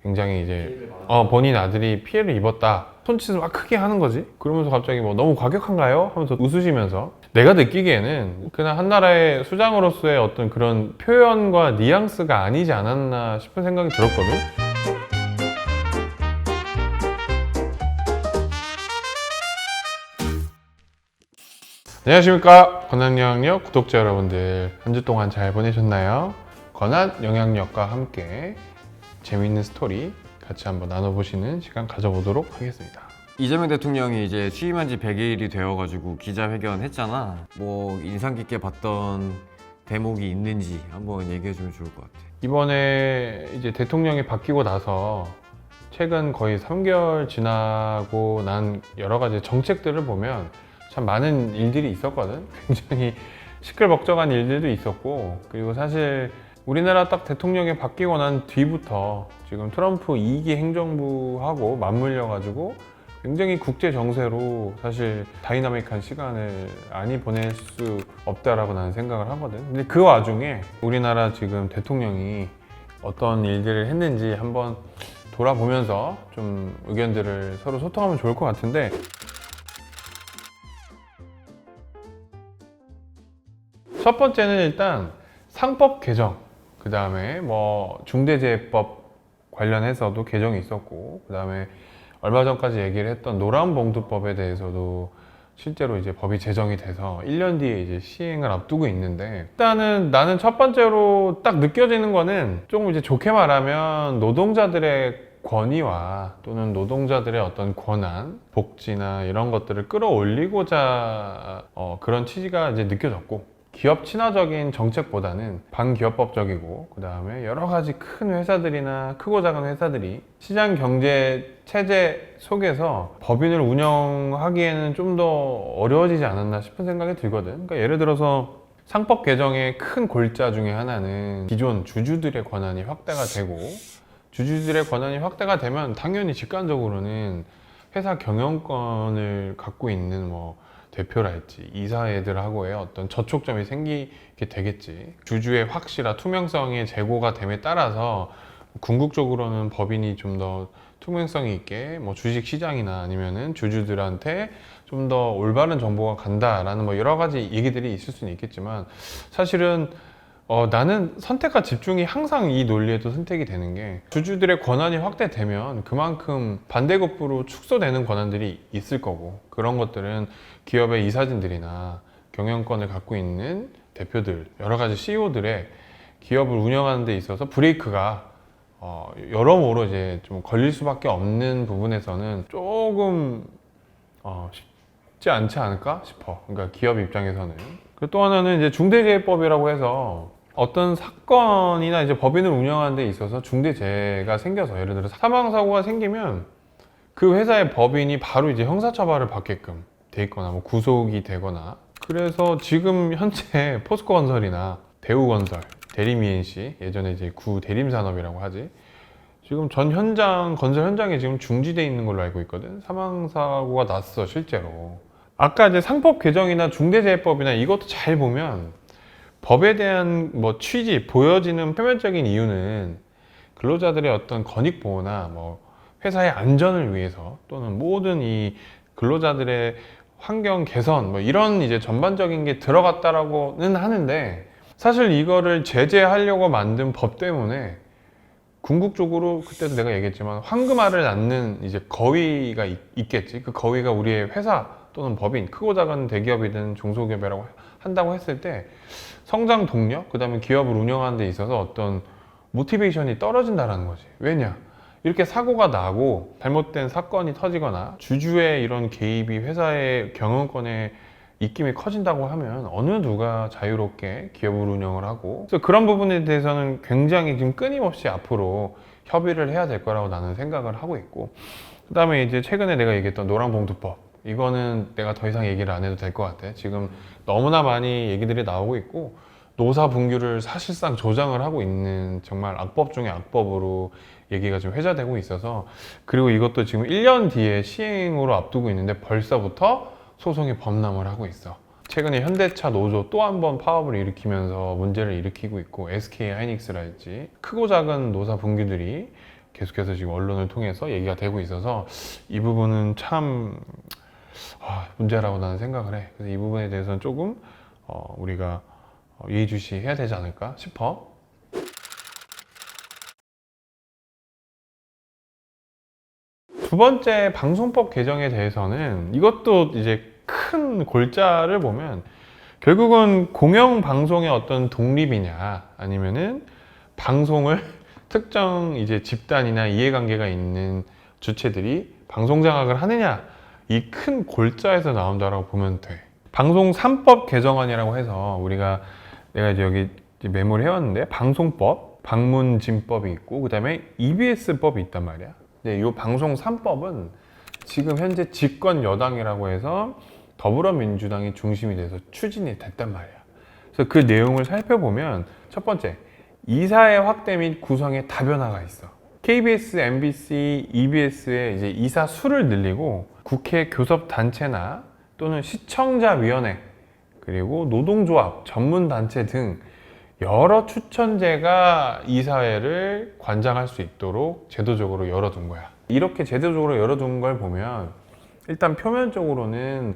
굉장히 이제 본인 아들이 피해를 입었다, 손짓을 막 크게 하는 거지. 그러면서 갑자기 뭐 너무 과격한가요? 하면서 웃으시면서, 내가 느끼기에는 그냥 한나라의 수장으로서의 어떤 그런 표현과 뉘앙스가 아니지 않았나 싶은 생각이 들었거든. 안녕하십니까, 권한영양력 구독자 여러분들, 한 주 동안 잘 보내셨나요? 권한영양력과 함께 재미있는 스토리 같이 한번 나눠보시는 시간 가져보도록 하겠습니다. 이재명 대통령이 이제 취임한 지 100일이 되어가지고 기자회견 했잖아. 뭐 인상 깊게 봤던 대목이 있는지 한번 얘기해주면 좋을 것 같아. 이번에 이제 대통령이 바뀌고 나서 최근 거의 3개월 지나고 난 여러 가지 정책들을 보면 참 많은 일들이 있었거든. 굉장히 시끌벅적한 일들도 있었고, 그리고 사실 우리나라 딱 대통령이 바뀌고 난 뒤부터 지금 트럼프 2기 행정부하고 맞물려 가지고 굉장히 국제 정세로 사실 다이나믹한 시간을 많이 보낼 수 없다라고 나는 생각을 하거든. 근데 그 와중에 우리나라 지금 대통령이 어떤 일들을 했는지 한번 돌아보면서 좀 의견들을 서로 소통하면 좋을 것 같은데, 첫 번째는 일단 상법 개정, 그 다음에 뭐 중대재해법 관련해서도 개정이 있었고, 그 다음에 얼마 전까지 얘기를 했던 노란봉투법에 대해서도 실제로 이제 법이 제정이 돼서 1년 뒤에 이제 시행을 앞두고 있는데, 일단은 나는 첫 번째로 딱 느껴지는 거는, 조금 이제 좋게 말하면 노동자들의 권위와 또는 노동자들의 어떤 권한, 복지나 이런 것들을 끌어올리고자 그런 취지가 이제 느껴졌고, 기업 친화적인 정책보다는 반기업법적이고, 그 다음에 여러 가지 큰 회사들이나 크고 작은 회사들이 시장 경제 체제 속에서 법인을 운영하기에는 좀 더 어려워지지 않았나 싶은 생각이 들거든. 그러니까 예를 들어서 상법 개정의 큰 골자 중에 하나는 기존 주주들의 권한이 확대가 되고, 주주들의 권한이 확대가 되면 당연히 직관적으로는 회사 경영권을 갖고 있는 뭐 대표랄지 이사회들하고의 어떤 저촉점이 생기게 되겠지. 주주의 확실한 투명성의 제고가 됨에 따라서 궁극적으로는 법인이 좀 더 투명성이 있게 뭐 주식 시장이나 아니면은 주주들한테 좀 더 올바른 정보가 간다라는 뭐 여러 가지 얘기들이 있을 수는 있겠지만, 사실은 나는 선택과 집중이 항상 이 논리에도 선택이 되는 게, 주주들의 권한이 확대되면 그만큼 반대급부로 축소되는 권한들이 있을 거고, 그런 것들은 기업의 이사진들이나 경영권을 갖고 있는 대표들, 여러 가지 CEO들의 기업을 운영하는 데 있어서 브레이크가 여러모로 이제 좀 걸릴 수밖에 없는 부분에서는 조금 쉽지 않지 않을까 싶어. 그러니까 기업 입장에서는. 그리고 또 하나는 이제 중대재해법이라고 해서 어떤 사건이나 이제 법인을 운영하는 데 있어서 중대재해가 생겨서, 예를 들어 사망사고가 생기면 그 회사의 법인이 바로 이제 형사처벌을 받게끔 돼 있거나 뭐 구속이 되거나. 그래서 지금 현재 포스코건설이나 대우건설, 대림이엔씨, 예전에 이제 구대림산업이라고 하지, 지금 전 현장, 건설 현장에 지금 중지돼 있는 걸로 알고 있거든. 사망사고가 났어, 실제로. 아까 이제 상법 개정이나 중대재해법이나 이것도 잘 보면 법에 대한 뭐 취지, 보여지는 표면적인 이유는 근로자들의 어떤 권익 보호나 뭐 회사의 안전을 위해서, 또는 모든 이 근로자들의 환경 개선, 뭐 이런 이제 전반적인 게 들어갔다라고는 하는데, 사실 이거를 제재하려고 만든 법 때문에 궁극적으로, 그때도 내가 얘기했지만 황금알을 낳는 이제 거위가 있겠지. 그 거위가 우리의 회사 또는 법인, 크고 작은 대기업이든 중소기업이라고 한다고 했을 때 성장 동력, 그 다음에 기업을 운영하는 데 있어서 어떤 모티베이션이 떨어진다는 거지. 왜냐? 이렇게 사고가 나고 잘못된 사건이 터지거나 주주의 이런 개입이 회사의 경영권에 입김이 커진다고 하면 어느 누가 자유롭게 기업을 운영을 하고, 그래서 그런 부분에 대해서는 굉장히 지금 끊임없이 앞으로 협의를 해야 될 거라고 나는 생각을 하고 있고, 그 다음에 이제 최근에 내가 얘기했던 노란봉투법, 이거는 내가 더 이상 얘기를 안 해도 될 것 같아. 지금 너무나 많이 얘기들이 나오고 있고, 노사 분규를 사실상 조장을 하고 있는 정말 악법 중에 악법으로 얘기가 지금 회자되고 있어서, 그리고 이것도 지금 1년 뒤에 시행으로 앞두고 있는데 벌써부터 소송이 범람을 하고 있어. 최근에 현대차 노조 또 한 번 파업을 일으키면서 문제를 일으키고 있고, SK 하이닉스랄지 크고 작은 노사 분규들이 계속해서 지금 언론을 통해서 얘기가 되고 있어서 이 부분은 참 문제라고 나는 생각을 해. 그래서 이 부분에 대해서는 조금 우리가 예의주시해야 되지 않을까 싶어. 두 번째 방송법 개정에 대해서는 이것도 이제 큰 골자를 보면 결국은 공영방송의 어떤 독립이냐 아니면은 방송을 특정 이제 집단이나 이해관계가 있는 주체들이 방송 장악을 하느냐 이 큰 골자에서 나온다라고 보면 돼. 방송 3법 개정안이라고 해서 내가 이제 여기 메모를 해왔는데 방송법, 방문진법이 있고 그 다음에 EBS법이 있단 말이야. 근데 이 방송 3법은 지금 현재 집권 여당이라고 해서 더불어민주당이 중심이 돼서 추진이 됐단 말이야. 그래서 그 내용을 살펴보면 첫 번째, 이사회 확대 및 구성에 다변화가 있어. KBS, MBC, EBS의 이제 이사 수를 늘리고 국회 교섭단체나 또는 시청자위원회 그리고 노동조합, 전문단체 등 여러 추천제가 이사회를 관장할 수 있도록 제도적으로 열어둔 거야. 이렇게 제도적으로 열어둔 걸 보면 일단 표면적으로는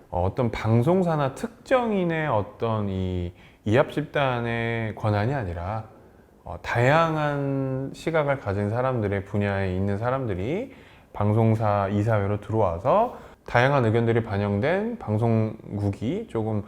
어떤 방송사나 특정인의 어떤 이 이합 집단의 권한이 아니라 다양한 시각을 가진 사람들의 분야에 있는 사람들이 방송사 이사회로 들어와서 다양한 의견들이 반영된 방송국이 조금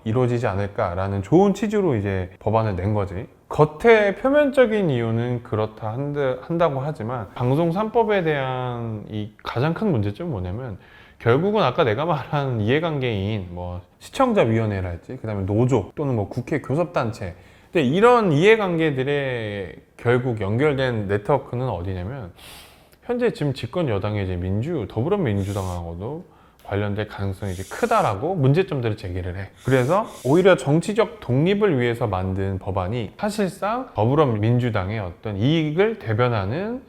이루어지지 않을까라는 좋은 취지로 이제 법안을 낸 거지. 겉에 표면적인 이유는 그렇다 한다고 하지만 방송 3법에 대한 이 가장 큰 문제점은 뭐냐면 결국은 아까 내가 말한 이해관계인 뭐 시청자위원회랄지 그다음에 노조 또는 뭐 국회 교섭단체 근데 이런 이해관계들의 결국 연결된 네트워크는 어디냐면 현재 지금 집권 여당의 이제 더불어민주당하고도 관련될 가능성이 이제 크다라고 문제점들을 제기를 해. 그래서 오히려 정치적 독립을 위해서 만든 법안이 사실상 더불어민주당의 어떤 이익을 대변하는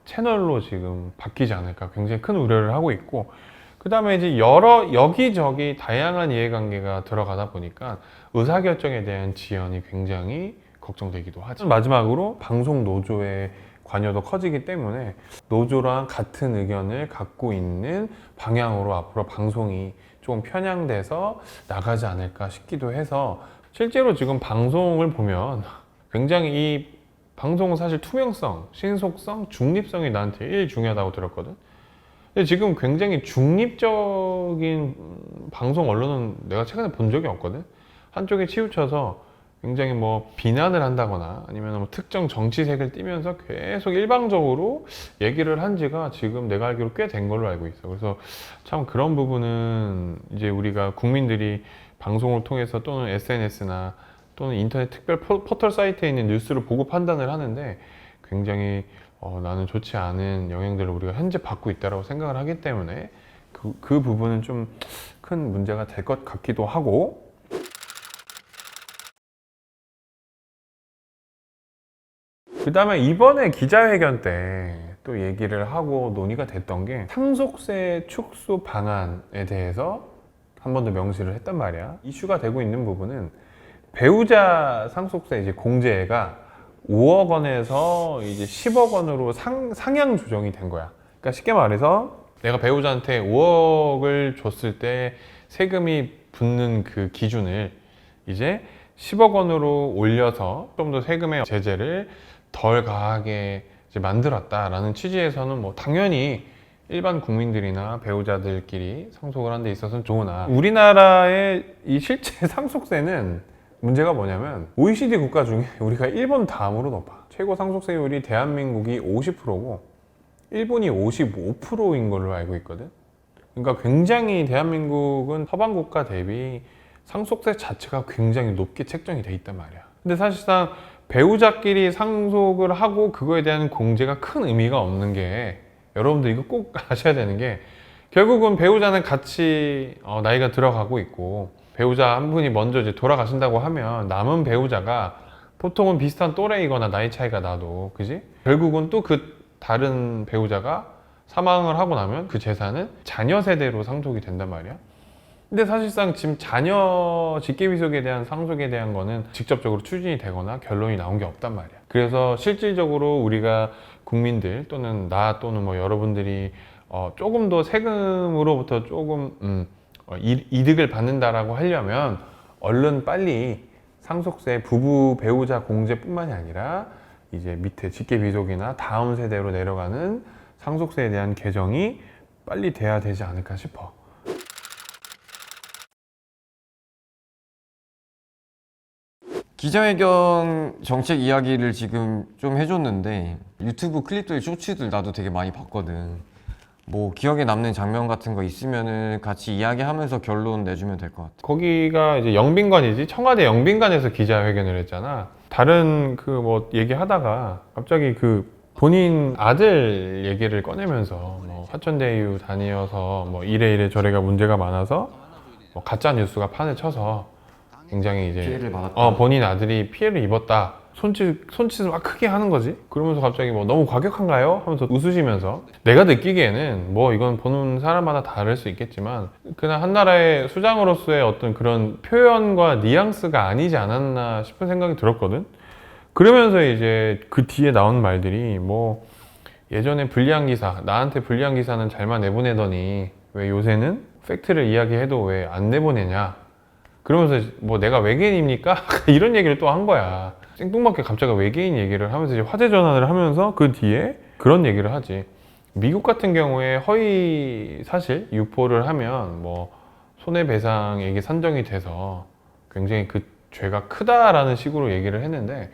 채널로 지금 바뀌지 않을까 굉장히 큰 우려를 하고 있고 그 다음에 이제 여기저기 다양한 이해관계가 들어가다 보니까 의사결정에 대한 지연이 굉장히 걱정되기도 하죠. 마지막으로 방송 노조의 관여도 커지기 때문에 노조랑 같은 의견을 갖고 있는 방향으로 앞으로 방송이 조금 편향돼서 나가지 않을까 싶기도 해서 실제로 지금 방송을 보면 굉장히 이 방송은 사실 투명성, 신속성, 중립성이 나한테 제일 중요하다고 들었거든. 근데 지금 굉장히 중립적인 방송 언론은 내가 최근에 본 적이 없거든. 한쪽에 치우쳐서 굉장히 뭐 비난을 한다거나 아니면 뭐 특정 정치색을 띠면서 계속 일방적으로 얘기를 한 지가 지금 내가 알기로 꽤 된 걸로 알고 있어. 그래서 참 그런 부분은 이제 우리가 국민들이 방송을 통해서 또는 SNS나 또는 인터넷 특별 포털 사이트에 있는 뉴스를 보고 판단을 하는데 굉장히 나는 좋지 않은 영향들을 우리가 현재 받고 있다고 생각을 하기 때문에 그 부분은 좀 큰 문제가 될 것 같기도 하고 그 다음에 이번에 기자회견 때 또 얘기를 하고 논의가 됐던 게 상속세 축소 방안에 대해서 한 번 더 명시를 했단 말이야. 이슈가 되고 있는 부분은 배우자 상속세 이제 공제가 5억 원에서 이제 10억 원으로 상향 조정이 된 거야. 그러니까 쉽게 말해서 내가 배우자한테 5억을 줬을 때 세금이 붙는 그 기준을 이제 10억 원으로 올려서 좀 더 세금의 제재를 덜 가하게 이제 만들었다라는 취지에서는 뭐 당연히 일반 국민들이나 배우자들끼리 상속을 하는 데 있어서는 좋으나 우리나라의 이 실제 상속세는 문제가 뭐냐면 OECD 국가 중에 우리가 일본 다음으로 높아. 최고 상속세율이 대한민국이 50%고 일본이 55%인 걸로 알고 있거든. 그러니까 굉장히 대한민국은 서방 국가 대비 상속세 자체가 굉장히 높게 책정이 돼 있단 말이야. 근데 사실상 배우자끼리 상속을 하고 그거에 대한 공제가 큰 의미가 없는 게 여러분들 이거 꼭 아셔야 되는 게 결국은 배우자는 같이 나이가 들어가고 있고 배우자 한 분이 먼저 이제 돌아가신다고 하면 남은 배우자가 보통은 비슷한 또래이거나 나이 차이가 나도 그지? 결국은 또 그 다른 배우자가 사망을 하고 나면 그 재산은 자녀 세대로 상속이 된단 말이야. 근데 사실상 지금 자녀 직계비속에 대한 상속에 대한 거는 직접적으로 추진이 되거나 결론이 나온 게 없단 말이야. 그래서 실질적으로 우리가 국민들 또는 나 또는 뭐 여러분들이 조금 더 세금으로부터 조금 이득을 받는다라고 하려면 얼른 빨리 상속세 부부 배우자 공제뿐만이 아니라 이제 밑에 직계비속이나 다음 세대로 내려가는 상속세에 대한 개정이 빨리 돼야 되지 않을까 싶어. 기자회견 정책 이야기를 지금 좀 해줬는데 유튜브 클립들, 쇼츠들 나도 되게 많이 봤거든. 뭐 기억에 남는 장면 같은 거 있으면은 같이 이야기하면서 결론 내주면 될 것 같아. 거기가 이제 영빈관이지, 청와대 영빈관에서 기자회견을 했잖아. 다른 그 뭐 얘기하다가 갑자기 그 본인 아들 얘기를 꺼내면서 뭐 화천대유 다니어서 뭐 이래 저래가 문제가 많아서 뭐 가짜 뉴스가 판을 쳐서 굉장히 이제 피해를 받았다. 본인 아들이 피해를 입었다. 손짓을 막 크게 하는 거지. 그러면서 갑자기 뭐 너무 과격한가요? 하면서 웃으시면서, 내가 느끼기에는 뭐 이건 보는 사람마다 다를 수 있겠지만 그냥 한나라의 수장으로서의 어떤 그런 표현과 뉘앙스가 아니지 않았나 싶은 생각이 들었거든. 그러면서 이제 그 뒤에 나온 말들이 뭐 예전에 불리한 기사, 나한테 불리한 기사는 잘만 내보내더니 왜 요새는 팩트를 이야기해도 왜 안 내보내냐, 그러면서 뭐 내가 외계인입니까? 이런 얘기를 또 한 거야. 생뚱맞게 갑자기 외계인 얘기를 하면서 이제 화제 전환을 하면서 그 뒤에 그런 얘기를 하지. 미국 같은 경우에 허위 사실 유포를 하면 뭐 손해배상액이 산정이 돼서 굉장히 그 죄가 크다라는 식으로 얘기를 했는데,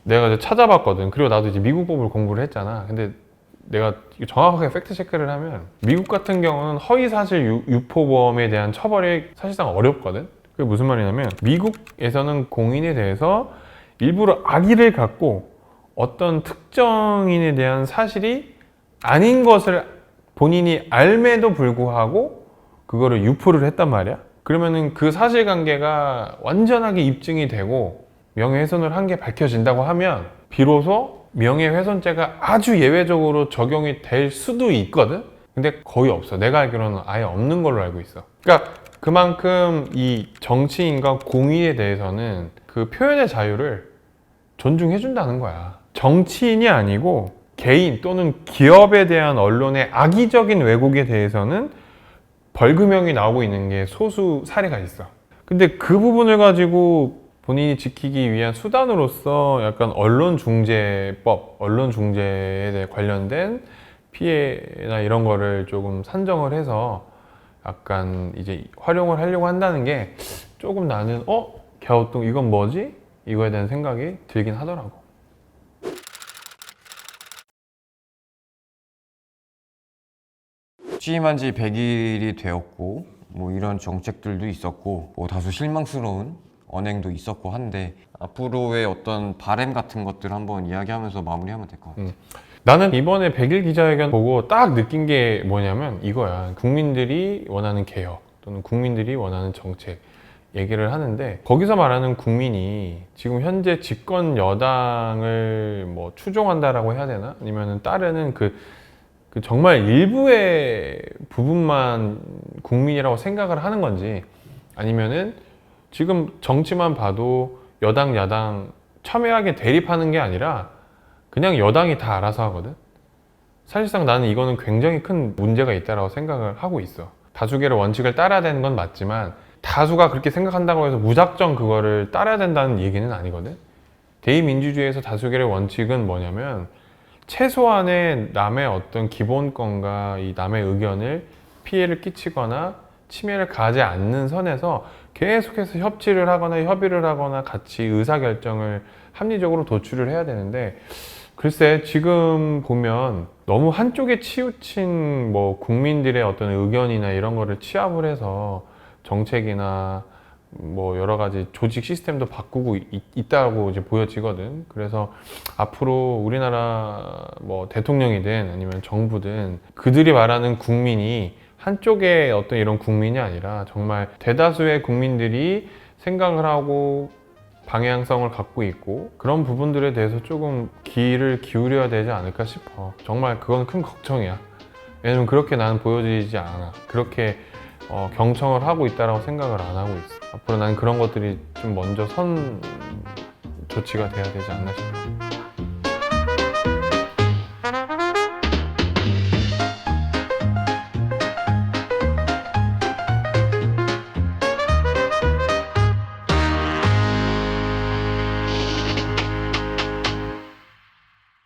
내가 이제 찾아봤거든. 그리고 나도 이제 미국 법을 공부를 했잖아. 근데 내가 정확하게 팩트 체크를 하면 미국 같은 경우는 허위 사실 유포범에 대한 처벌이 사실상 어렵거든. 그게 무슨 말이냐면 미국에서는 공인에 대해서 일부러 악의를 갖고 어떤 특정인에 대한 사실이 아닌 것을 본인이 알매도 불구하고 그거를 유포를 했단 말이야. 그러면은 그 사실관계가 완전하게 입증이 되고 명예훼손을 한 게 밝혀진다고 하면 비로소 명예훼손죄가 아주 예외적으로 적용이 될 수도 있거든. 근데 거의 없어. 내가 알기로는 아예 없는 걸로 알고 있어. 그러니까 그만큼 이 정치인과 공인에 대해서는 그 표현의 자유를 존중해준다는 거야. 정치인이 아니고 개인 또는 기업에 대한 언론의 악의적인 왜곡에 대해서는 벌금형이 나오고 있는 게 소수 사례가 있어. 근데 그 부분을 가지고 본인이 지키기 위한 수단으로서 약간 언론중재법, 언론중재에 대해 관련된 피해나 이런 거를 조금 산정을 해서 약간 이제 활용을 하려고 한다는 게 조금 나는 갸우뚱 이건 뭐지? 이거에 대한 생각이 들긴 하더라고. 취임한 지 100일이 되었고 뭐 이런 정책들도 있었고 뭐 다소 실망스러운 언행도 있었고 한데 앞으로의 어떤 바램 같은 것들 한번 이야기하면서 마무리하면 될 것 같아요. 나는 이번에 100일 기자회견 보고 딱 느낀 게 뭐냐면 이거야. 국민들이 원하는 개혁 또는 국민들이 원하는 정책 얘기를 하는데, 거기서 말하는 국민이 지금 현재 집권 여당을 뭐 추종한다라고 해야 되나? 아니면은 따르는 그 정말 일부의 부분만 국민이라고 생각을 하는 건지, 아니면은 지금 정치만 봐도 여당 야당 첨예하게 대립하는 게 아니라 그냥 여당이 다 알아서 하거든. 사실상 나는 이거는 굉장히 큰 문제가 있다고 생각을 하고 있어. 다수결의 원칙을 따라야 되는 건 맞지만 다수가 그렇게 생각한다고 해서 무작정 그거를 따라야 된다는 얘기는 아니거든. 대의민주주의에서 다수결의 원칙은 뭐냐면 최소한의 남의 어떤 기본권과 이 남의 의견을 피해를 끼치거나 침해를 가지 않는 선에서 계속해서 협치를 하거나 협의를 하거나 같이 의사결정을 합리적으로 도출을 해야 되는데, 글쎄 지금 보면 너무 한쪽에 치우친 뭐 국민들의 어떤 의견이나 이런 거를 취합을 해서 정책이나 뭐 여러 가지 조직 시스템도 바꾸고 있다고 이제 보여지거든. 그래서 앞으로 우리나라 뭐 대통령이든 아니면 정부든 그들이 말하는 국민이 한쪽의 어떤 이런 국민이 아니라 정말 대다수의 국민들이 생각을 하고 방향성을 갖고 있고 그런 부분들에 대해서 조금 귀를 기울여야 되지 않을까 싶어. 정말 그건 큰 걱정이야. 왜냐면 그렇게 나는 보여지지 않아. 그렇게 경청을 하고 있다라고 생각을 안 하고 있어. 앞으로 난 그런 것들이 좀 먼저 선 조치가 돼야 되지 않나 싶어.